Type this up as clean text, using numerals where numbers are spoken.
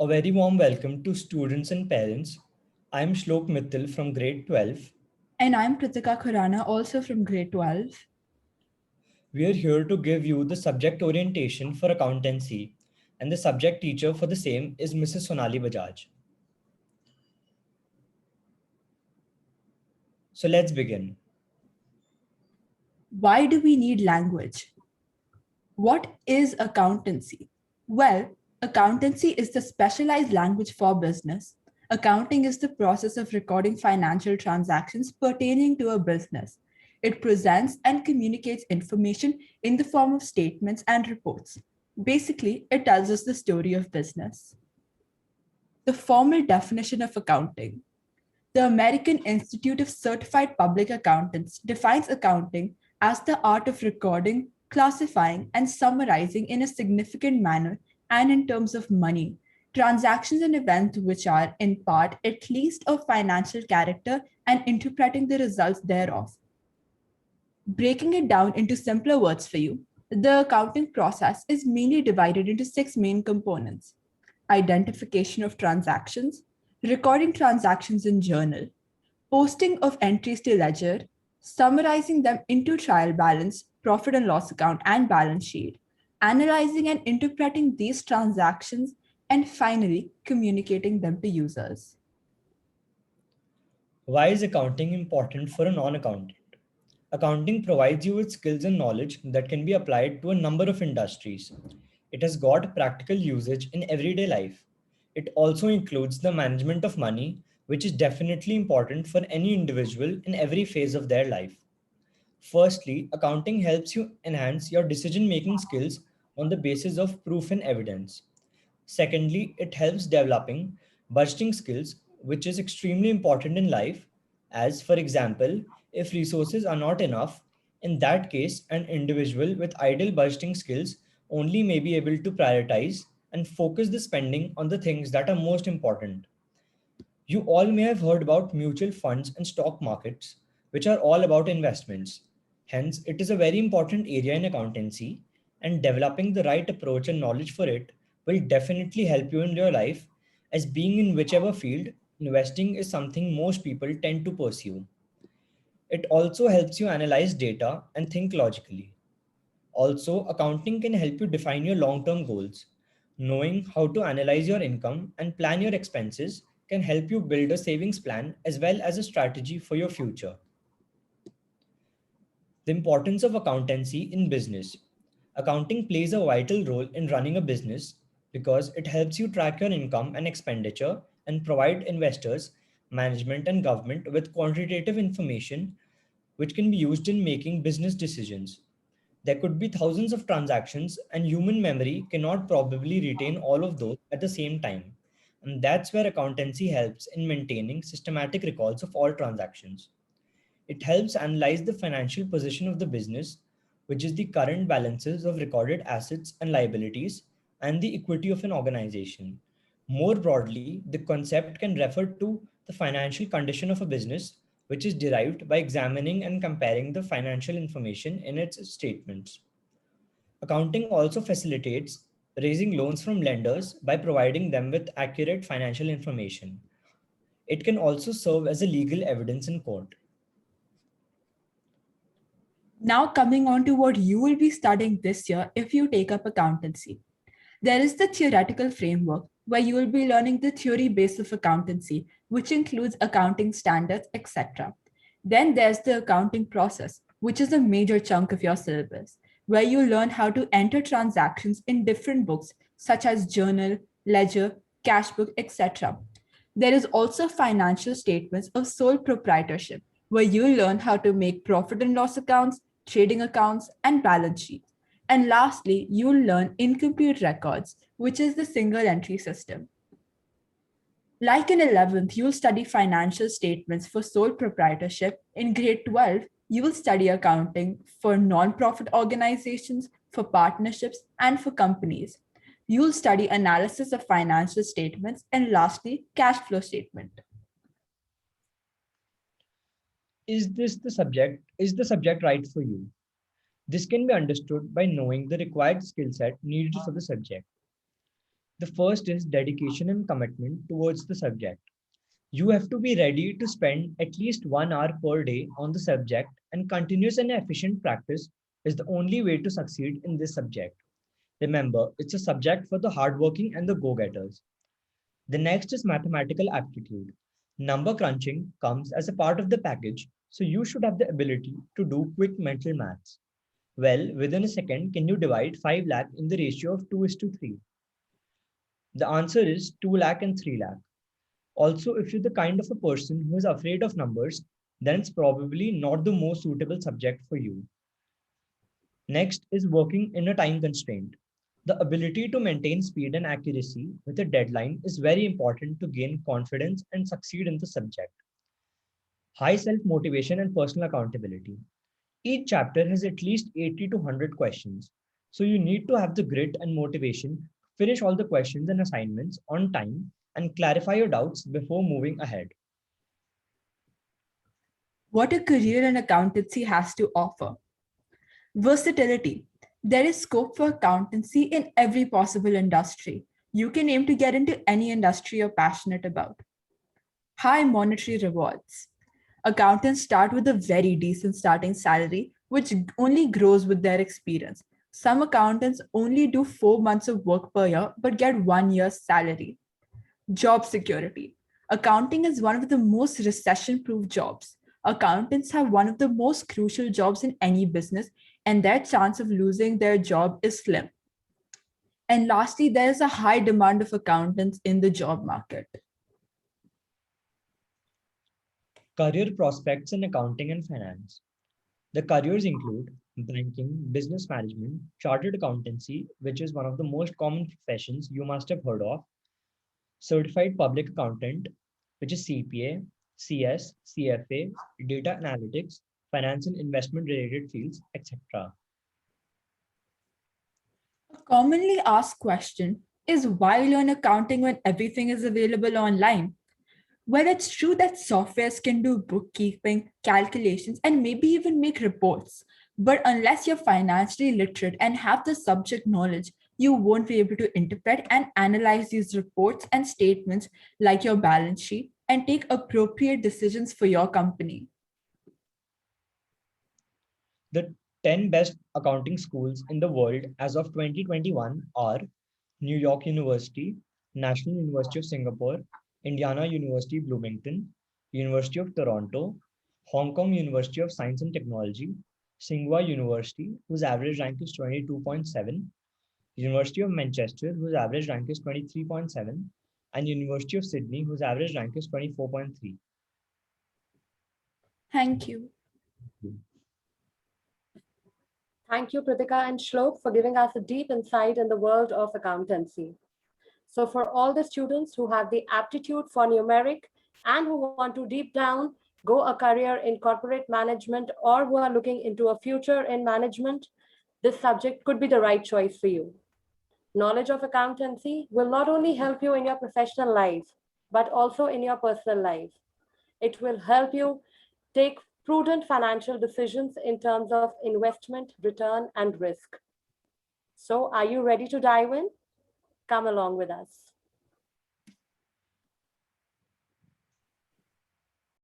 A very warm welcome to students and parents. I am Shlok Mittal from grade 12. And I'm Kritika Khurana, also from grade 12. We are here to give you the subject orientation for accountancy, and the subject teacher for the same is Mrs. Sonali Bajaj. So let's begin. Why do we need language? What is accountancy? Well, accountancy is the specialized language for business. Accounting is the process of recording financial transactions pertaining to a business. It presents and communicates information in the form of statements and reports. Basically, it tells us the story of business. The formal definition of accounting. The American Institute of Certified Public Accountants defines accounting as the art of recording, classifying, and summarizing in a significant manner and in terms of money transactions and events which are, in part, at least of financial character and interpreting the results thereof. Breaking it down into simpler words for you, the accounting process is mainly divided into six main components: identification of transactions, recording transactions in journal, posting of entries to ledger, summarizing them into trial balance, profit and loss account, and balance sheet, analyzing and interpreting these transactions, and finally communicating them to users. Why is accounting important for a non-accountant? Accounting provides you with skills and knowledge that can be applied to a number of industries. It has got practical usage in everyday life. It also includes the management of money, which is definitely important for any individual in every phase of their life. Firstly, accounting helps you enhance your decision making skills on the basis of proof and evidence. Secondly, it helps developing budgeting skills, which is extremely important in life, as, for example, if resources are not enough, in that case, an individual with ideal budgeting skills only may be able to prioritize and focus the spending on the things that are most important. You all may have heard about mutual funds and stock markets, which are all about investments. Hence, it is a very important area in accountancy, and developing the right approach and knowledge for it will definitely help you in your life, as being in whichever field, investing is something most people tend to pursue. It also helps you analyze data and think logically. Also, accounting can help you define your long term goals. Knowing how to analyze your income and plan your expenses can help you build a savings plan as well as a strategy for your future. The importance of accountancy in business. Accounting plays a vital role in running a business because it helps you track your income and expenditure and provide investors, management, and government with quantitative information which can be used in making business decisions. There could be thousands of transactions, and human memory cannot probably retain all of those at the same time. And that's where accountancy helps in maintaining systematic records of all transactions. It helps analyze the financial position of the business, which is the current balances of recorded assets and liabilities, and the equity of an organization. More broadly, the concept can refer to the financial condition of a business, which is derived by examining and comparing the financial information in its statements. Accounting also facilitates raising loans from lenders by providing them with accurate financial information. It can also serve as a legal evidence in court. Now, coming on to what you will be studying this year if you take up accountancy. There is the theoretical framework where you will be learning the theory base of accountancy, which includes accounting standards, etc. Then there's the accounting process, which is a major chunk of your syllabus, where you learn how to enter transactions in different books, such as journal, ledger, cash book, etc. There is also financial statements of sole proprietorship, where you learn how to make profit and loss accounts, trading accounts, and balance sheets. And lastly, you'll learn incomplete records, which is the single entry system. Like in 11th, you'll study financial statements for sole proprietorship. In grade 12, you will study accounting for non-profit organizations, for partnerships, and for companies. You'll study analysis of financial statements, and lastly, cash flow statement. Is the subject right for you? This can be understood by knowing the required skill set needed for the subject. The first is dedication and commitment towards the subject. You have to be ready to spend at least 1 hour per day on the subject, and continuous and efficient practice is the only way to succeed in this subject. Remember, it's a subject for the hardworking and the go getters. The next is mathematical aptitude. Number crunching comes as a part of the package, so you should have the ability to do quick mental maths. Well, within a second, can you divide 5 lakh in the ratio of 2 is to 3? The answer is 2 lakh and 3 lakh. Also, if you're the kind of a person who is afraid of numbers, then it's probably not the most suitable subject for you. Next is working in a time constraint. The ability to maintain speed and accuracy with a deadline is very important to gain confidence and succeed in the subject. High self motivation and personal accountability. Each chapter has at least 80 to 100 questions. So you need to have the grit and motivation to finish all the questions and assignments on time and clarify your doubts before moving ahead. What a career in accountancy has to offer. Versatility. There is scope for accountancy in every possible industry. You can aim to get into any industry you're passionate about. High monetary rewards. Accountants start with a very decent starting salary, which only grows with their experience. Some accountants only do 4 months of work per year but get 1 year's salary. Job security. Accounting is one of the most recession proof jobs. Accountants have one of the most crucial jobs in any business, and their chance of losing their job is slim. And lastly, there is a high demand of accountants in the job market. Career prospects in accounting and finance. The careers include banking, business management, chartered accountancy, which is one of the most common professions you must have heard of, certified public accountant, which is CPA, CS, CFA, data analytics, finance and investment related fields, etc. A commonly asked question is why learn accounting when everything is available online? Well, it's true that softwares can do bookkeeping, calculations, and maybe even make reports. But unless you're financially literate and have the subject knowledge, you won't be able to interpret and analyze these reports and statements like your balance sheet and take appropriate decisions for your company. The 10 best accounting schools in the world as of 2021 are New York University, National University of Singapore, Indiana University Bloomington, University of Toronto, Hong Kong University of Science and Technology, Tsinghua University, whose average rank is 22.7, University of Manchester, whose average rank is 23.7, and University of Sydney, whose average rank is 24.3. Thank you. Thank you, Pritika and Shlok, for giving us a deep insight in the world of accountancy. So for all the students who have the aptitude for numeric and who want to deep down go a career in corporate management or who are looking into a future in management, this subject could be the right choice for you. Knowledge of accountancy will not only help you in your professional life, but also in your personal life. It will help you take prudent financial decisions in terms of investment, return, and risk. So are you ready to dive in? Come along with us.